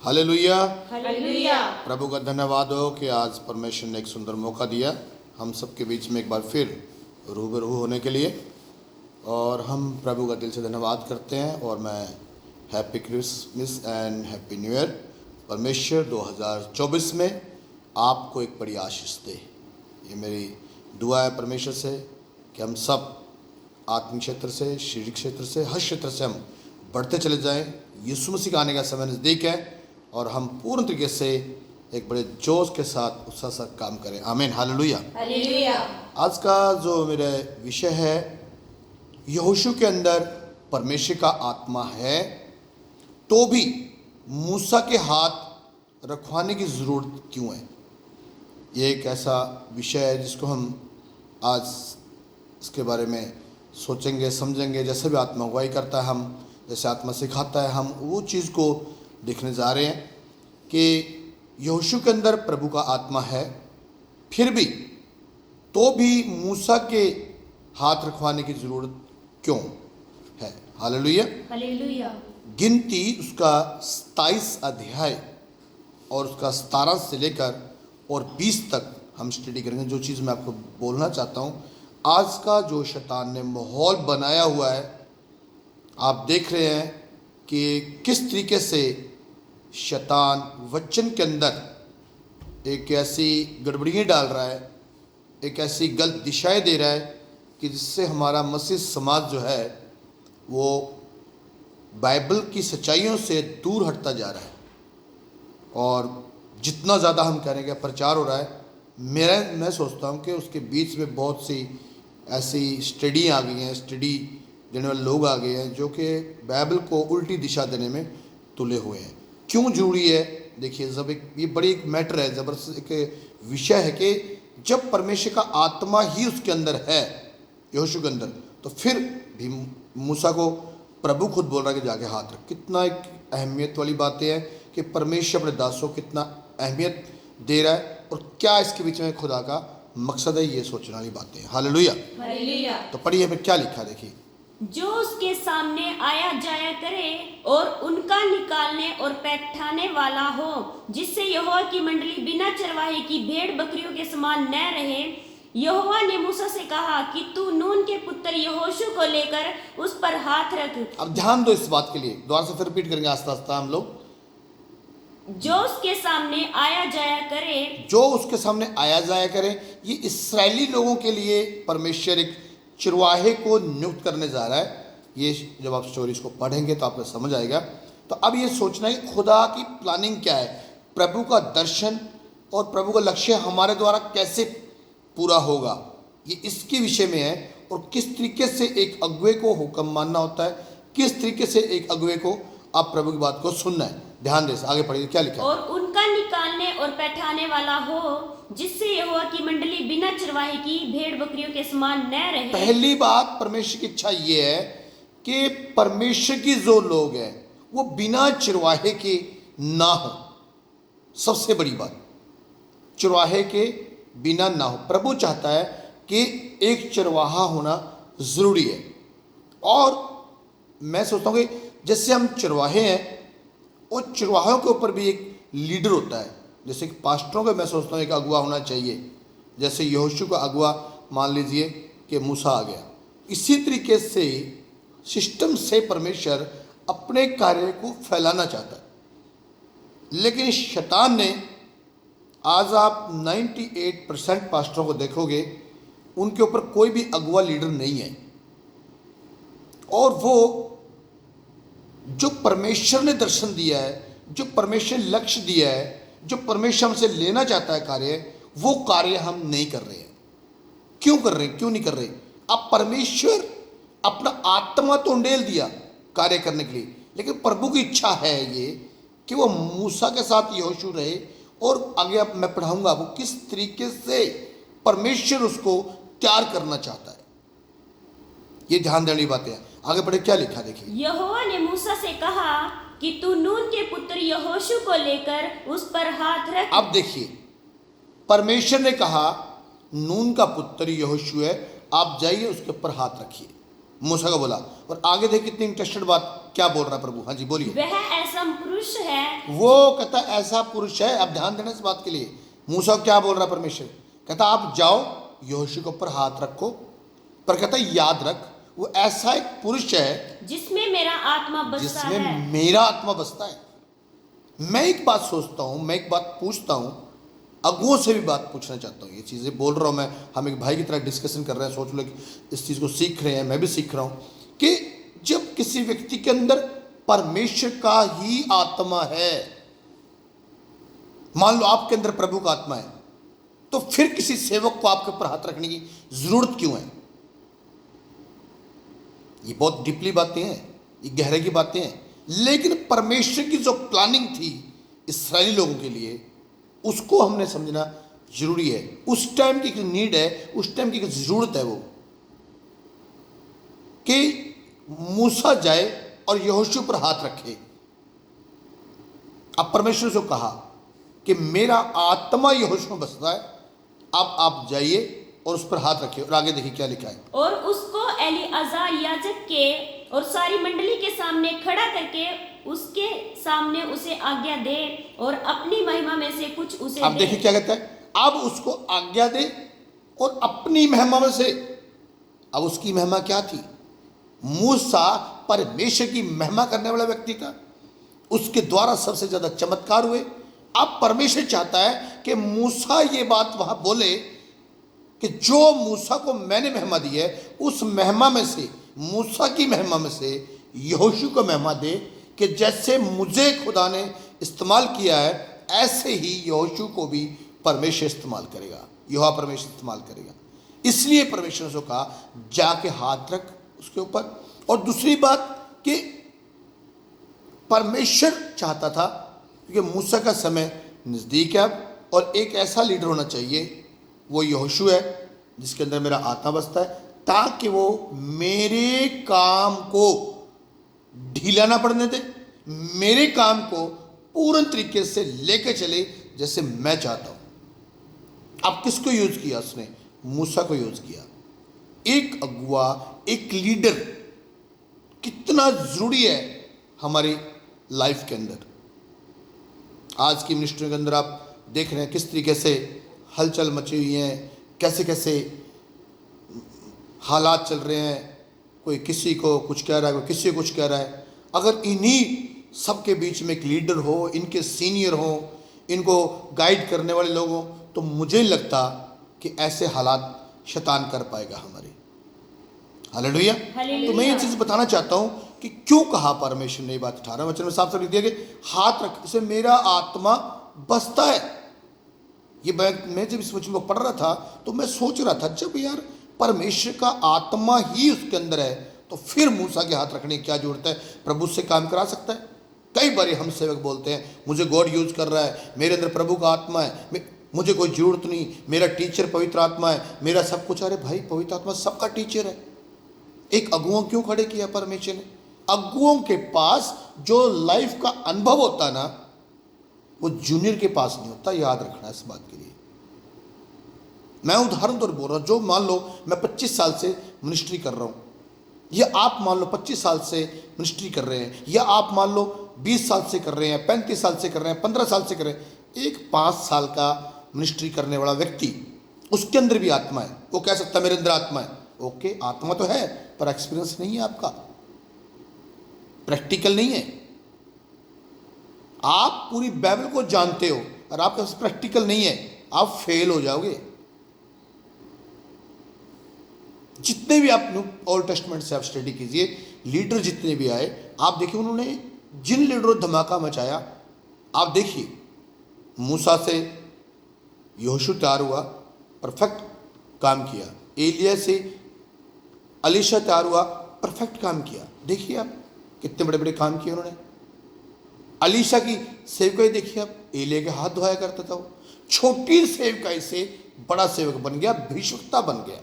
Hallelujah. Hallelujah. प्रभु का धन्यवाद हो कि आज परमेश्वर ने एक सुंदर मौका दिया हम सबके बीच में एक बार फिर रूबरू होने के लिए, और हम प्रभु का दिल से धन्यवाद करते हैं। और मैं happy Christmas and happy new year. परमेश्वर 2024 में आपको एक बड़ी आशीष दे, ये मेरी दुआ है परमेश्वर से कि हम सब आत्मिक क्षेत्र से, शारीरिक क्षेत्र से, हर क्षेत्र से हम बढ़ते चले जाएं। यीशु मसीह का आने का समय नज़दीक है और हम पूर्ण तरीके से एक बड़े जोश के साथ उत्साह से काम करें। आमीन। हालेलुया। हालेलुया। आज का जो मेरा विषय है, यहोशू के अंदर परमेश्वर का आत्मा है तो भी मूसा के हाथ रखवाने की ज़रूरत क्यों है। ये एक ऐसा विषय है जिसको हम आज इसके बारे में सोचेंगे, समझेंगे। जैसे भी आत्मा अगुवाई करता है, हम जैसे आत्मा सिखाता है, हम वो चीज़ को देखने जा रहे हैं कि यहोशू के अंदर प्रभु का आत्मा है, फिर भी तो भी मूसा के हाथ रखवाने की ज़रूरत क्यों है। हालेलुया। हालेलुया। गिनती उसका 27 अध्याय और उसका 17 से लेकर और 20 तक हम स्टडी करेंगे। जो चीज़ मैं आपको बोलना चाहता हूँ, आज का जो शैतान ने माहौल बनाया हुआ है, आप देख रहे हैं कि किस तरीके से शैतान वचन के अंदर एक ऐसी गड़बड़ियाँ डाल रहा है, एक ऐसी गलत दिशाएं दे रहा है कि जिससे हमारा मसीह समाज जो है वो बाइबल की सच्चाइयों से दूर हटता जा रहा है। और जितना ज़्यादा हम करेंगे प्रचार हो रहा है, मैं सोचता हूँ कि उसके बीच में बहुत सी ऐसी स्टडी आ गई हैं, स्टडी देने वाले लोग आ गए हैं जो कि बाइबल को उल्टी दिशा देने में तुले हुए हैं। क्यों जरूरी है? देखिए, जब ये बड़ी एक मैटर है, ज़बरदस्त एक विषय है कि जब परमेश्वर का आत्मा ही उसके अंदर है, यहोशू के अंदर, तो फिर भी मूसा को प्रभु खुद बोल रहा है कि जाके हाथ रख। कितना एक अहमियत वाली बातें हैं कि परमेश्वर अपने दासों को कितना अहमियत दे रहा है और क्या इसके बीच में खुदा का मकसद है, ये सोचने वाली बातें हैं। हालेलुया। हालेलुया। तो पढ़िए में क्या लिखा, देखिए। जो उसके सामने आया जाया करे और उनका निकालने और पैठाने वाला हो, जिससे यहोवा की मंडली बिना चरवाहे की भेड़ बकरियों के समान न रहे। यहोवा ने मूसा से कहा कि तू नून के पुत्र यहोशू को लेकर उस पर हाथ रख। अब ध्यान दो इस बात के लिए, दोबारा से फिर रिपीट करेंगे आस्ता आस्ता हम लोग। जो उसके सामने आया जाया करे, जो उसके सामने आया जाया करे, ये इस्राएली लोगों के लिए परमेश्वर एक चरवाहे को नियुक्त करने जा रहा है। ये जब आप स्टोरीज को पढ़ेंगे तो आपको समझ आएगा। तो अब ये सोचना है कि खुदा की प्लानिंग क्या है, प्रभु का दर्शन और प्रभु का लक्ष्य हमारे द्वारा कैसे पूरा होगा, ये इसके विषय में है। और किस तरीके से एक अगुवे को हुक्म मानना होता है, किस तरीके से एक अगुवे को आप प्रभु की बात को सुनना है। ध्यान दे, आगे पढ़िए क्या लिखा है। और उनका निकालने और पैठाने वाला हो, जिससे यहोवा की मंडली बिना चरवाहे की भेड़ बकरियों के समान न रहे। पहली बात, परमेश्वर की इच्छा ये है कि परमेश्वर की जो लोग हैं वो बिना चरवाहे के ना हो। सबसे बड़ी बात, चरवाहे के बिना ना हो। प्रभु चाहता है कि एक चरवाहा होना जरूरी है। और मैं सोचता हूँ कि जैसे हम चरवाहे हैं, और चरवाहों के ऊपर भी एक लीडर होता है। जैसे कि पास्टरों का मैं सोचता हूँ एक अगुआ होना चाहिए। जैसे यहोशू का अगुआ मान लीजिए कि मूसा आ गया, इसी तरीके से सिस्टम से परमेश्वर अपने कार्य को फैलाना चाहता है। लेकिन शैतान ने, आज आप 98% पास्टरों को देखोगे, उनके ऊपर कोई भी अगुआ लीडर नहीं है। और वो जो परमेश्वर ने दर्शन दिया है, जो परमेश्वर ने लक्ष्य दिया है, जो परमेश्वर हमसे लेना चाहता है कार्य, वो कार्य हम नहीं कर रहे हैं। क्यों कर रहे हैं, क्यों नहीं कर रहे? अब परमेश्वर अपना आत्मा तो उंडेल दिया कार्य करने के लिए, लेकिन प्रभु की इच्छा है ये कि वो मूसा के साथ यहोशू रहे। और आगे अब मैं पढ़ाऊंगा वो किस तरीके से परमेश्वर उसको तैयार करना चाहता है। ये ध्यान देने वाली बातें हैं। आगे बढ़े क्या लिखा, देखिए। यहोवा ने मूसा से कहा कि तू नून के पुत्र यहोशू को लेकर उस पर हाथ रख। अब देखिए, परमेश्वर ने कहा नून का पुत्र यहोशू है, आप जाइए उसके ऊपर हाथ रखिए। मूसा का बोला। और आगे देखिए कितनी इंटरेस्टेड बात, क्या बोल रहा है प्रभु? हाँ जी बोलिए। वह ऐसा पुरुष है। वो कहता ऐसा पुरुष है। अब ध्यान देना इस बात के लिए, मूसा को क्या बोल रहा है परमेश्वर? कहता आप जाओ यहोशू के ऊपर हाथ रखो, पर कहता याद रख वो ऐसा एक पुरुष है जिसमें मेरा आत्मा बसता जिसमें है। मेरा आत्मा बसता है। मैं एक बात सोचता हूं, मैं एक बात पूछता हूं, अगुओं से भी बात पूछना चाहता हूं। ये चीज़ें बोल रहा हूं मैं, हम एक भाई की तरह डिस्कशन कर रहे हैं, सोच लो कि इस चीज़ को सीख रहे हैं, मैं भी सीख रहा हूं कि जब किसी व्यक्ति के अंदर परमेश्वर का ही आत्मा है, मान लो आपके अंदर प्रभु का आत्मा है, तो फिर किसी सेवक को आपके ऊपर हाथ रखने की जरूरत क्यों है? ये बहुत डीपली बातें हैं, ये गहरे की बातें हैं। लेकिन परमेश्वर की जो प्लानिंग थी इस्राएली लोगों के लिए, उसको हमने समझना जरूरी है। उस टाइम की एक नीड है, उस टाइम की एक जरूरत है वो कि मूसा जाए और यहोशू पर हाथ रखे। अब परमेश्वर से कहा कि मेरा आत्मा यहोशू में बसता है, अब आप जाइए और उस पर हाथ रखिए। और आगे देखिए क्या लिखा है। और उसको एलीआजर याजक के और सारी मंडली के सामने खड़ा करके उसके सामने उसे आज्ञा दे और अपनी महिमा में से कुछ उसे अब दे। देखिए क्या कहता है, अब उसको आज्ञा दे और अपनी महिमा में से। अब उसकी महिमा क्या थी? मूसा परमेश्वर की महिमा करने वाला व्यक्ति था, उसके द्वारा सबसे ज्यादा चमत्कार हुए। अब परमेश्वर चाहता है कि मूसा ये बात वहां बोले कि जो मूसा को मैंने महिमा दी है, उस महिमा में से, मूसा की महिमा में से यहोशू को महिमा दे कि जैसे मुझे खुदा ने इस्तेमाल किया है, ऐसे ही यहोशू को भी परमेश्वर इस्तेमाल करेगा, यहोवा परमेश्वर इस्तेमाल करेगा। इसलिए परमेश्वर ने कहा जाके हाथ रख उसके ऊपर। और दूसरी बात कि परमेश्वर चाहता था, क्योंकि मूसा का समय नज़दीक है अब, और एक ऐसा लीडर होना चाहिए, वो यहोशू है जिसके अंदर मेरा आत्मा बसता है, ताकि वो मेरे काम को ढीला ना पड़ने दे, मेरे काम को पूर्ण तरीके से लेके चले जैसे मैं चाहता हूं। अब किसको यूज किया उसने? मूसा को यूज किया। एक अगुआ, एक लीडर कितना जरूरी है हमारी लाइफ के अंदर। आज की मिनिस्ट्री के अंदर आप देख रहे हैं किस तरीके से हलचल मची हुई है, कैसे कैसे हालात चल रहे हैं, कोई किसी को कुछ कह रहा है, कोई किसी को कुछ कह रहा है। अगर इन्हीं सबके बीच में एक लीडर हो, इनके सीनियर हो, इनको गाइड करने वाले लोग हों, तो मुझे नहीं लगता कि ऐसे हालात शैतान कर पाएगा हमारे। हालेलुया। तो मैं ये चीज़ बताना चाहता हूँ कि क्यों कहा परमेश्वर ने ये बात। 18 वचन में साफ साफ लिख दिया कि हाथ रख, इसे मेरा आत्मा बसता है। ये मैं जब इस वचन को पढ़ रहा था तो मैं सोच रहा था, जब यार परमेश्वर का आत्मा ही उसके अंदर है, तो फिर मूसा के हाथ रखने की क्या जरूरत है? प्रभु से काम करा सकता है। कई बार हम सेवक बोलते हैं मुझे गॉड यूज कर रहा है, मेरे अंदर प्रभु का आत्मा है, मुझे कोई जरूरत नहीं, मेरा टीचर पवित्र आत्मा है, मेरा सब कुछ। अरे भाई, पवित्र आत्मा सबका टीचर है। एक अगुओं क्यों खड़े किया परमेश्वर ने? अगुओं के पास जो लाइफ का अनुभव होता है ना, वो जूनियर के पास नहीं होता। याद रखना इस बात के लिए। मैं उदाहरण तौर बोल रहा हूँ, जो मान लो मैं 25 साल से मिनिस्ट्री कर रहा हूँ, या आप मान लो 25 साल से मिनिस्ट्री कर रहे हैं, या आप मान लो 20 साल से कर रहे हैं, 35 साल से कर रहे हैं, 15 साल से कर रहे हैं। एक 5 साल का मिनिस्ट्री करने वाला व्यक्ति, उसके अंदर भी आत्मा है। वो कह सकता है मेरे अंदर आत्मा है। ओके, आत्मा तो है, पर एक्सपीरियंस नहीं है आपका, प्रैक्टिकल नहीं है। आप पूरी बाइबल को जानते हो और आपका प्रैक्टिकल नहीं है, आप फेल हो जाओगे। जितने भी आप ओल्ड टेस्टमेंट से आप स्टडी कीजिए, लीडर जितने भी आए, आप देखिए उन्होंने जिन लीडरों धमाका मचाया, आप देखिए मूसा से यहोशू तैयार हुआ, परफेक्ट काम किया। एलिया से अलीशा तैयार हुआ, परफेक्ट काम किया। देखिए आप कितने बड़े बड़े काम किए उन्होंने। अलीशा की सेवकाई देखिए आप, एलिया के हाथ धोया करता था वो। छोटी सेवकाई से बड़ा सेवक बन गया, भीष्मता बन गया।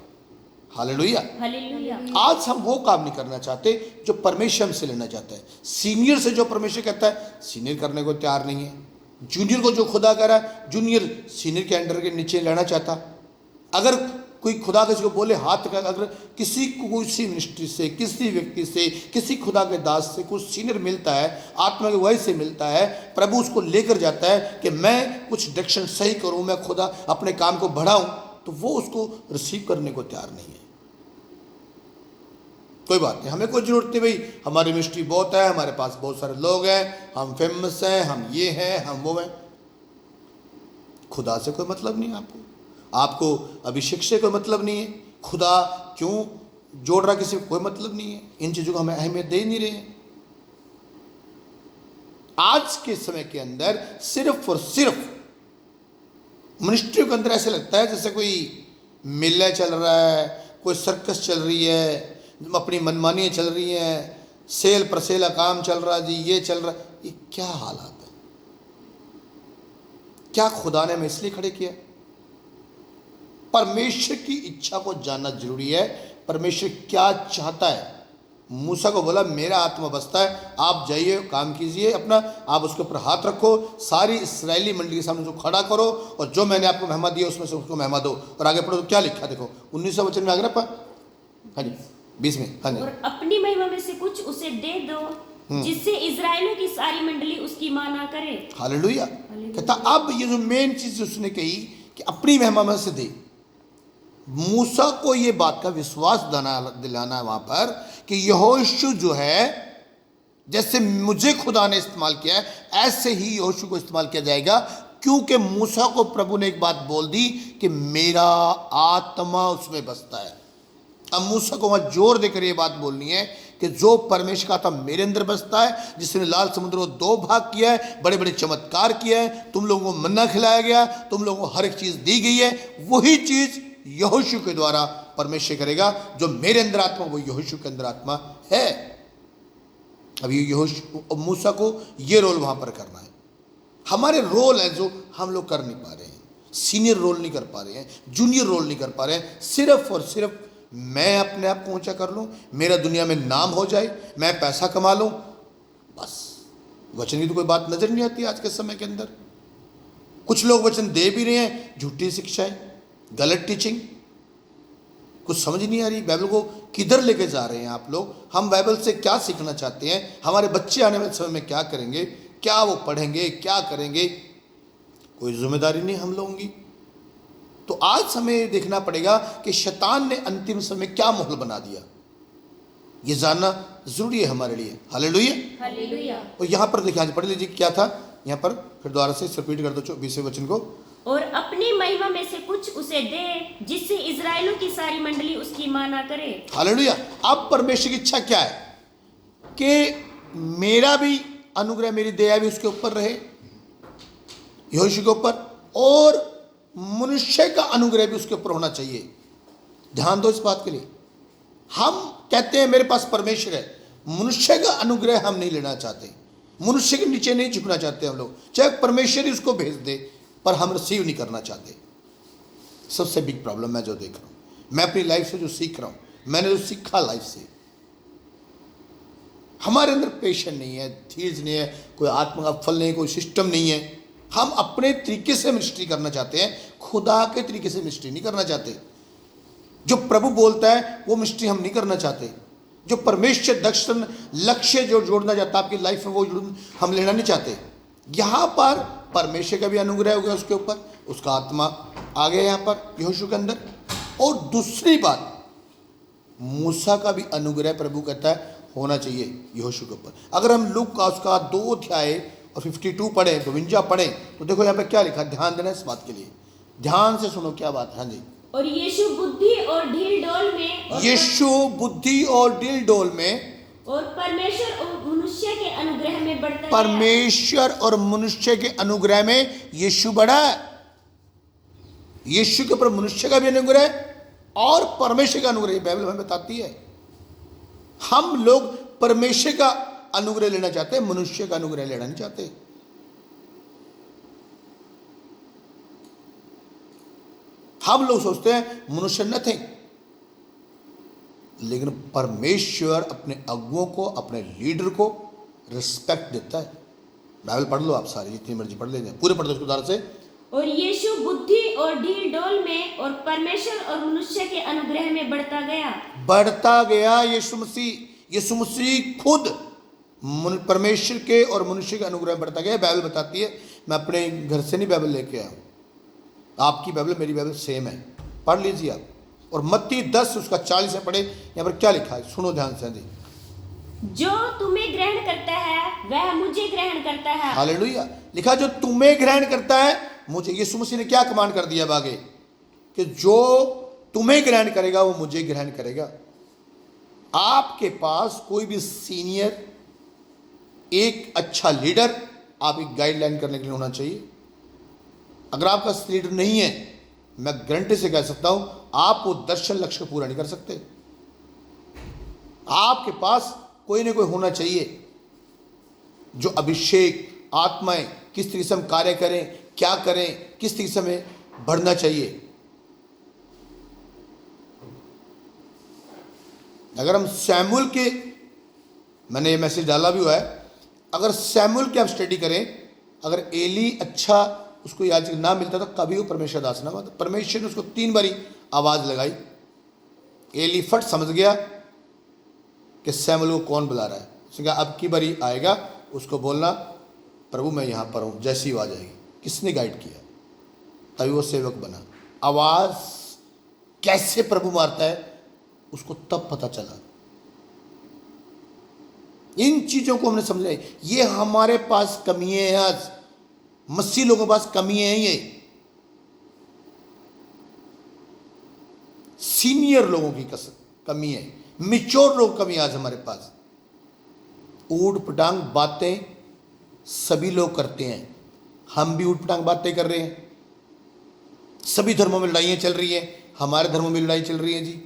हालेलुया। हालेलुया। आज हम वो काम नहीं करना चाहते जो परमेश्वर हमसे लेना चाहता है। सीनियर से जो परमेश्वर कहता है, सीनियर करने को तैयार नहीं है। जूनियर को जो खुदा कह रहा है, जूनियर सीनियर के अंडर के नीचे लेना चाहता। अगर कोई खुदा किसी को बोले हाथ का, अगर किसी को किसी मिनिस्ट्री से, किसी व्यक्ति से, किसी खुदा के दास से कुछ सीनियर मिलता है, आत्मा के वही से मिलता है, प्रभु उसको लेकर जाता है कि मैं कुछ डायरेक्शन सही करूं, मैं खुदा अपने काम को बढ़ाऊं, तो वो उसको रिसीव करने को तैयार नहीं है। कोई बात नहीं, हमें कोई जरूरत नहीं भाई, हमारी मिनिस्ट्री बहुत है, हमारे पास बहुत सारे लोग हैं, हम फेमस हैं, हम ये हैं, हम वो हैं। खुदा से कोई मतलब नहीं है आपको अभिषेक से कोई मतलब नहीं है, खुदा क्यों जोड़ रहा किसी को कोई मतलब नहीं है। इन चीजों को हमें अहमियत दे नहीं रहे हैं। आज के समय के अंदर सिर्फ और सिर्फ मिनिस्ट्री के अंदर ऐसे लगता है जैसे कोई मेला चल रहा है, कोई सर्कस चल रही है, अपनी मनमानियाँ चल रही हैं, सेल परसेला काम चल रहा जी, ये चल रहा। ये क्या हालात है? क्या खुदा ने हमें इसलिए खड़े किया? परमेश्वर की इच्छा को जानना जरूरी है। परमेश्वर क्या चाहता है? मूसा को बोला मेरा आत्मा बसता है, आप जाइए काम कीजिए अपना, आप उसके ऊपर हाथ रखो, सारी इस्राएली मंडली के सामने उसको खड़ा करो, और जो मैंने आपको महिमा दिया उसमें से उसको महिमा दो। और आगे पढ़ो तो क्या लिखा, देखो 19 वचन में आगे ना, हाँ जी 20 में, हाँ जी। और अपनी महिमा में से कुछ उसे दे दो, जिससे इजराइलियों की सारी मंडली उसकी माना करे। हालेलुया। कहता अब ये जो मेन चीज उसने कही कि अपनी महिमा में से दे, मूसा को ये बात का विश्वास दिलाना है वहां पर कि यहोशू जो है, जैसे मुझे खुदा ने इस्तेमाल किया है, ऐसे ही यहोशू को इस्तेमाल किया जाएगा। क्योंकि मूसा को प्रभु ने एक बात बोल दी कि मेरा आत्मा उसमें बसता है। अब मूसा को वहां जोर देकर ये बात बोलनी है कि जो परमेश्वर का आत्मा मेरे अंदर बसता है, जिसने लाल समुद्र को 2 भाग किया है, बड़े बड़े चमत्कार किए हैं, तुम लोगों को मन्ना खिलाया गया, तुम लोगों को हर एक चीज दी गई है, वही चीज यहोशू के द्वारा परमेश्वर करेगा। जो मेरे अंदर आत्मा, वो यहोशू के अंदर आत्मा है। अब ये यहोशू, मूसा को ये रोल वहां पर करना है। हमारे रोल है जो हम लोग कर नहीं पा रहे हैं, सीनियर रोल नहीं कर पा रहे हैं, जूनियर रोल नहीं कर पा रहे हैं। सिर्फ और सिर्फ मैं अपने आप को ऊंचा कर लूं, मेरा दुनिया में नाम हो जाए, मैं पैसा कमा लूं, बस। वचन की तो कोई बात नजर नहीं आती आज के समय के अंदर। कुछ लोग वचन दे भी रहे हैं, झूठी शिक्षाएं, गलत टीचिंग, कुछ समझ नहीं आ रही। बाइबल को किधर लेके जा रहे हैं आप लोग? हम बाइबल से क्या सीखना चाहते हैं? हमारे बच्चे आने वाले समय में क्या करेंगे? क्या वो पढ़ेंगे, क्या करेंगे? कोई जिम्मेदारी नहीं हम लोगों की। तो आज हमें देखना पड़ेगा कि शैतान ने अंतिम समय क्या माहौल बना दिया, ये जानना जरूरी है हमारे लिए। Hallelujah, hallelujah. और यहां पर देखिए, आज पढ़ लीजिए क्या था यहां पर, फिर दोबारा से रिपीट कर दो 20वें वचन को। और अपनी महिमा में से कुछ उसे दे, जिससे इजराइलों की सारी मंडली उसकी माना करे। हालेलुया। अब परमेश्वर की इच्छा क्या है कि मेरा भी अनुग्रह, मेरी दया भी उसके ऊपर रहे, यहोशू के ऊपर, और मनुष्य का अनुग्रह भी उसके ऊपर होना चाहिए। ध्यान दो इस बात के लिए। हम कहते हैं मेरे पास परमेश्वर है, मनुष्य का अनुग्रह हम नहीं लेना चाहते, मनुष्य के नीचे नहीं झुकना चाहते हम लोग। चाहे परमेश्वर ही उसको भेज दे, पर हम रिसीव नहीं करना चाहते। सबसे बिग प्रॉब्लम मैं जो देख रहा हूं, मैं अपनी लाइफ से जो सीख रहा हूं, मैंने जो सीखा लाइफ से, हमारे अंदर पेशेंस नहीं है, धीरज नहीं है, कोई आत्मा का फल नहीं, कोई सिस्टम नहीं है। हम अपने तरीके से मिनिस्ट्री करना चाहते हैं, खुदा के तरीके से मिनिस्ट्री नहीं करना चाहते। जो प्रभु बोलता है वो मिनिस्ट्री हम नहीं करना चाहते। जो परमेश्वर दर्शन लक्ष्य जो जोड़ना चाहता है आपकी लाइफ में, वो हम लेना नहीं चाहते। यहाँ पर परमेश्वर का भी अनुग्रह हो गया उसके ऊपर, उसका आत्मा आ गया यहाँ पर यहोशू के अंदर। और दूसरी बात, मूसा का भी अनुग्रह प्रभु कहता है होना चाहिए यहोशू के ऊपर। अगर हम लूक का उसका 2 अध्याय और 52 पढ़े, 52 पढ़े, तो देखो यहाँ पे क्या लिखा, ध्यान देना इस बात के लिए, ध्यान से सुनो क्या बात है। हाँ जी। और यीशु बुद्धि और ढील डोल में, यीशु बुद्धि और ढील डोल में, और परमेश्वर और मनुष्य के अनुग्रह में बढ़ता गया। परमेश्वर और मनुष्य के अनुग्रह में यीशु बढ़ा है। यीशु के ऊपर मनुष्य का भी अनुग्रह और परमेश्वर का अनुग्रह, बाइबल हमें बताती है। हम लोग परमेश्वर का अनुग्रह लेना चाहते हैं, मनुष्य का अनुग्रह लेना नहीं चाहते। हम लोग सोचते हैं मनुष्य नथिंग, लेकिन परमेश्वर अपने अगुओं को, अपने लीडर को रिस्पेक्ट देता है। बाइबल पढ़ लो आप सारी, जितनी मर्जी पढ़ लेंगे, पूरे पढ़ दो उसको उदाहरण से। और यीशु बुद्धि और ढील डोल में और परमेश्वर और मनुष्य के अनुग्रह में बढ़ता गया। यीशु मसीह खुद परमेश्वर के और मनुष्य के अनुग्रह में बढ़ता गया। बाइबल बताती है, मैं अपने घर से नहीं बाइबल लेके आया हूँ, आपकी बाइबल मेरी बाइबल सेम है, पढ़ लीजिए आप। और मत्ती 10 उसका 40 में पढ़े, यहाँ पर क्या लिखा है, सुनो ध्यान से जी। जो तुम्हें ग्रहण करता है वह मुझे ग्रहण करता है। हालेलुया। लिखा जो तुम्हें ग्रहण करता है मुझे। यीशु मसीह ने क्या कमांड कर दिया आगे कि जो तुम्हें ग्रहण करेगा वो मुझे ग्रहण करेगा। आपके पास कोई भी सीनियर, एक अच्छा लीडर, आप एक गाइडलाइन करने के लिए होना चाहिए। अगर आपका लीडर नहीं है, मैं गारंटी से कह सकता हूं आप वो दर्शन लक्ष्य को पूरा नहीं कर सकते। आपके पास कोई ना कोई होना चाहिए जो अभिषेक, आत्माएं किस तरीके से हम कार्य करें, क्या करें, किस तरीके से हमें बढ़ना चाहिए। अगर हम सैमुअल के, मैंने ये मैसेज डाला भी हुआ है, अगर सैमुअल की आप स्टडी करें, अगर एली अच्छा उसको याजक ना मिलता तो कभी वो परमेश्वर दास ना होता। परमेश्वर ने उसको 3 बारी आवाज लगाई, एली फट समझ गया कि सैमुअल को कौन बुला रहा है। उसने कहा अब की बारी आएगा, उसको बोलना प्रभु मैं यहाँ पर हूँ, जैसी आवाज आएगी। किसने गाइड किया? तभी वो सेवक बना। आवाज कैसे प्रभु मारता है उसको तब पता चला। इन चीजों को हमने समझा। ये हमारे पास कमी है, आज मसीह लोगों के पास कमी है। ये सीनियर लोगों की कमी है, मिच्योर लोग कमी आज हमारे पास। ऊट पटांग बातें सभी लोग करते हैं, हम भी ऊट पटांग बातें कर रहे हैं। सभी धर्मों में लड़ाइयां चल रही है, हमारे धर्मों में लड़ाई चल रही है जी।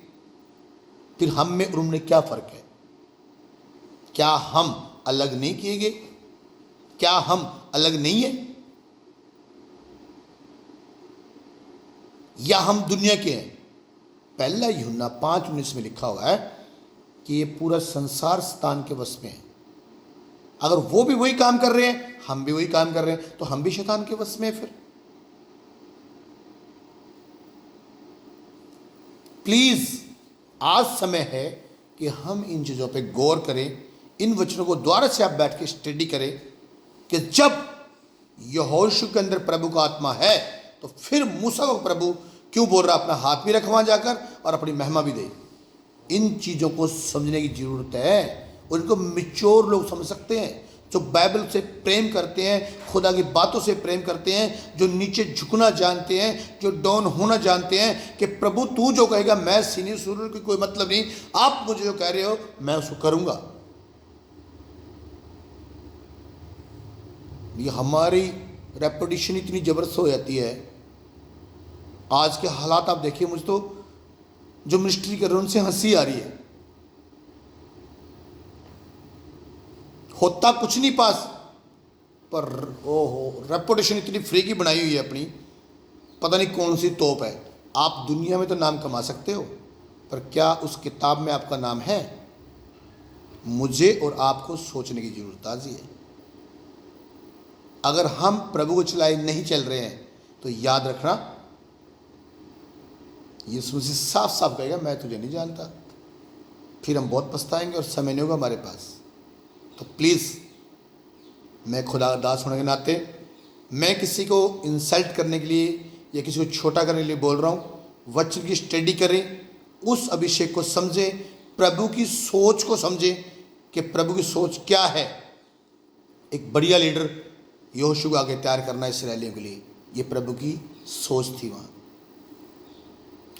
फिर हम में और उनमें क्या फर्क है? क्या हम अलग नहीं किए गए? क्या हम अलग नहीं है? या हम दुनिया के हैं? पहला यूहन्ना 5:19 में लिखा हुआ है कि ये पूरा संसार शैतान के वश में है। अगर वो भी वही काम कर रहे हैं, हम भी वही काम कर रहे हैं, तो हम भी शैतान के वश में है। फिर प्लीज आज समय है कि हम इन चीजों पे गौर करें, इन वचनों को दोबारा से आप बैठ के स्टडी करें कि जब यहोशू के अंदर प्रभु का आत्मा है तो फिर मूसा को प्रभु क्यों बोल रहा अपना हाथ भी रख वहां जाकर और अपनी महिमा भी दे। इन चीजों को समझने की जरूरत है। उनको मिच्योर लोग समझ सकते हैं, जो बाइबल से प्रेम करते हैं, खुदा की बातों से प्रेम करते हैं, जो नीचे झुकना जानते हैं, जो डाउन होना जानते हैं कि प्रभु तू जो कहेगा, मैं सीनियर सूर्य की कोई मतलब नहीं, आप मुझे जो कह रहे हो मैं उसको करूंगा। ये हमारी रेपुटेशन इतनी जबरदस्त हो जाती है। आज के हालात आप देखिए, मुझे तो जो मिनिस्ट्री कर रहे हैं उनसे हंसी आ रही है। होता कुछ नहीं पास, पर ओहो रेपुटेशन इतनी फ्री की बनाई हुई है अपनी, पता नहीं कौन सी तोप है। आप दुनिया में तो नाम कमा सकते हो, पर क्या उस किताब में आपका नाम है? मुझे और आपको सोचने की जरूरत आज है। अगर हम प्रभु को चलाए नहीं चल रहे हैं तो याद रखना, यीशु मसीह साफ साफ कहेगा मैं तुझे नहीं जानता। फिर हम बहुत पछताएंगे और समय नहीं होगा हमारे पास। तो प्लीज़, मैं खुदा दास होने के नाते मैं किसी को इंसल्ट करने के लिए या किसी को छोटा करने के लिए बोल रहा हूँ। वचन की स्टडी करें, उस अभिषेक को समझें, प्रभु की सोच को समझें कि प्रभु की सोच क्या है। एक बढ़िया लीडर यहोशू को आगे तैयार करना इस्राएलियों के लिए, ये प्रभु की सोच थी वहाँ।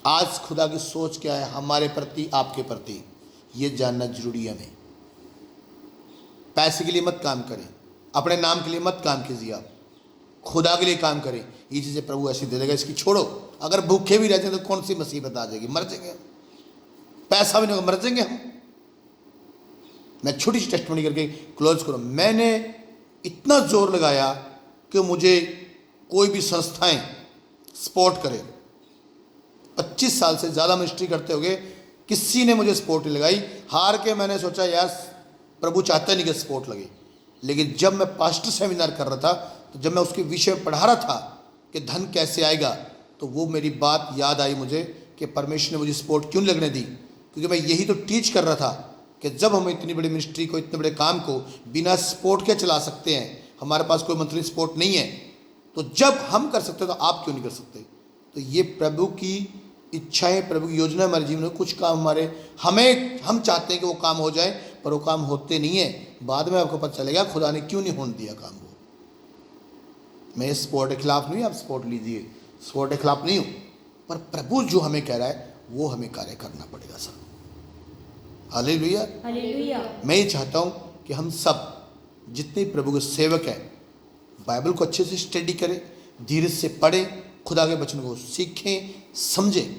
आज खुदा की सोच क्या है हमारे प्रति, आपके प्रति, ये जानना जरूरी है हमें। पैसे के लिए मत काम करें, अपने नाम के लिए मत काम कीजिए, आप खुदा के लिए काम करें। ये चीज़ें प्रभु ऐसी दे देगा, इसकी छोड़ो। अगर भूखे भी रहते हैं तो कौन सी मुसीबत आ जाएगी, मर जाएंगे हम। पैसा भी नहीं होगा, मर जाएंगे हम। मैं छोटी सी टेस्टमनी करके क्लोज करूँ। मैंने इतना जोर लगाया कि मुझे कोई भी संस्थाएं सपोर्ट करे। 25 साल से ज़्यादा मिनिस्ट्री करते हुए किसी ने मुझे सपोर्ट नहीं लगाई। हार के मैंने सोचा यार प्रभु चाहता नहीं कि सपोर्ट लगे। लेकिन जब मैं पास्टर सेमिनार कर रहा था, तो जब मैं उसके विषय में पढ़ा रहा था, कि धन कैसे आएगा, तो वो मेरी बात याद आई मुझे कि परमेश्वर ने मुझे सपोर्ट क्यों लगने दी, क्योंकि मैं यही तो टीच कर रहा था कि जब हम इतनी बड़ी मिनिस्ट्री को, इतने बड़े काम को बिना सपोर्ट के चला सकते हैं, हमारे पास कोई मंथली सपोर्ट नहीं है, तो जब हम कर सकते हैं तो आप क्यों नहीं कर सकते। तो ये प्रभु की इच्छा है, प्रभु की योजना है हमारे जीवन में। कुछ काम हम चाहते हैं कि वो काम हो जाए, पर वो काम होते नहीं है। बाद में आपको पता चलेगा खुदा ने क्यों नहीं होने दिया काम। वो मैं सपोर्ट के खिलाफ नहीं, आप सपोर्ट लीजिए, सपोर्ट के खिलाफ नहीं हूँ, पर प्रभु जो हमें कह रहा है वो हमें कार्य करना पड़ेगा सब। Hallelujah, hallelujah. मैं ये चाहता हूँ कि हम सब जितने प्रभु के सेवक हैं बाइबल को अच्छे से स्टडी करें, धीरे से पढ़ें, खुदा के वचन को सीखें, समझें।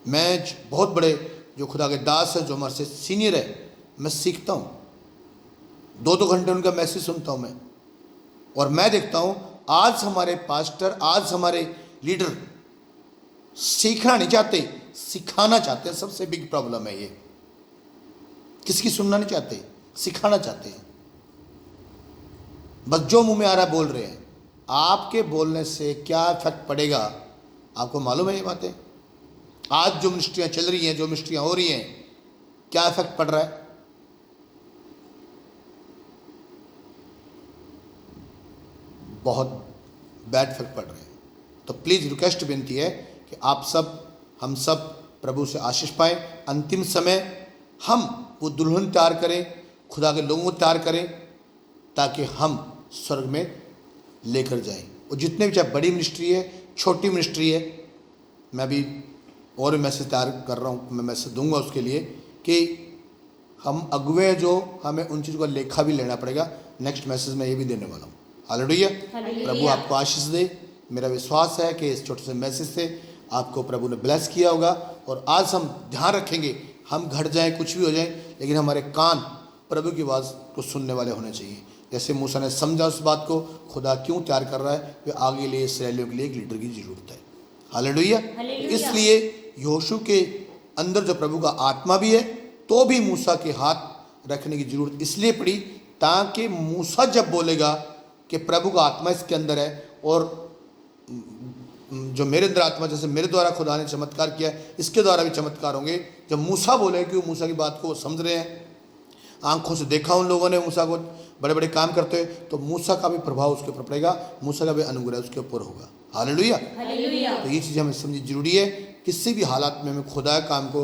मैं बहुत बड़े जो खुदा के दास हैं, जो हमारे से सीनियर है, मैं सीखता हूँ, 2-2 घंटे उनका मैसेज सुनता हूँ मैं, और मैं देखता हूँ आज हमारे पास्टर, आज हमारे लीडर सीखना नहीं चाहते, सिखाना चाहते हैं। सबसे बिग प्रॉब्लम है ये, किसकी सुनना नहीं चाहते, सिखाना चाहते हैं। बस जो मुंह में आ रहा है बोल रहे हैं। आपके बोलने से क्या इफेक्ट पड़ेगा आपको मालूम है ये बातें। आज जो मिनिस्ट्रियाँ चल रही हैं, जो मिनिस्ट्रियाँ हो रही हैं, क्या इफेक्ट पड़ रहा है। बहुत बैड इफेक्ट पड़ रहे हैं। तो प्लीज़ रिक्वेस्ट विनती है कि आप सब, हम सब प्रभु से आशीष पाएं। अंतिम समय हम वो दुल्हन तैयार करें, खुदा के लोगों को तैयार करें, ताकि हम स्वर्ग में लेकर जाएं। और जितने भी, चाहे बड़ी मिनिस्ट्री है, छोटी मिनिस्ट्री है, मैं भी और मैसेज तैयार कर रहा हूँ, मैं मैसेज दूंगा उसके लिए कि हम अगुवे जो, हमें उन चीज़ों का लेखा भी लेना पड़ेगा। नेक्स्ट मैसेज में ये भी देने वाला हूँ। हालेलुया। प्रभु आपको आशीष दे। मेरा विश्वास है कि इस छोटे से मैसेज से आपको प्रभु ने ब्लेस किया होगा। और आज हम ध्यान रखेंगे, हम घट जाएं, कुछ भी हो जाए, लेकिन हमारे कान प्रभु की आवाज़ को सुनने वाले होने चाहिए। जैसे मूसा ने समझा उस बात को, खुदा क्यों तैयार कर रहा है, वे आगे लिए इसराइलियों के लिए एक लीडर की जरूरत है। हालेलुया। इसलिए यहोशू के अंदर जो प्रभु का आत्मा भी है, तो भी मूसा के हाथ रखने की जरूरत इसलिए पड़ी ताकि मूसा जब बोलेगा कि प्रभु का आत्मा इसके अंदर है, और जो मेरे अंदर आत्मा, जैसे मेरे द्वारा खुदा ने चमत्कार किया, इसके द्वारा भी चमत्कार होंगे। जब मूसा बोले कि वो मूसा की बात को समझ रहे हैं, आंखों से देखा उन लोगों ने मूसा को बड़े बड़े काम करते हुए, तो मूसा का भी प्रभाव उसके ऊपर पड़ेगा, मूसा का भी अनुग्रह उसके ऊपर होगा। हालेलुया। तो ये चीज़ हमें समझनी जरूरी है। किसी भी हालात में हमें खुदा काम को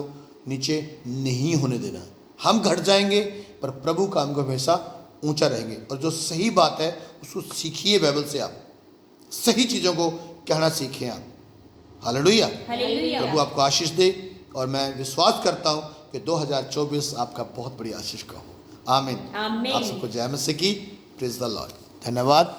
नीचे नहीं होने देना। हम घट जाएंगे, पर प्रभु काम को हमेशा ऊंचा रहेंगे। और जो सही बात है उसको सीखिए, बाइबल से आप सही चीज़ों को कहना सीखें आप। हालेलुया। प्रभु आपको आशीष दे। और मैं विश्वास करता हूँ कि 2024 आपका बहुत बड़ी आशीष का हो। आमीन। आप सबको जय मसीह की। Praise the Lord. धन्यवाद।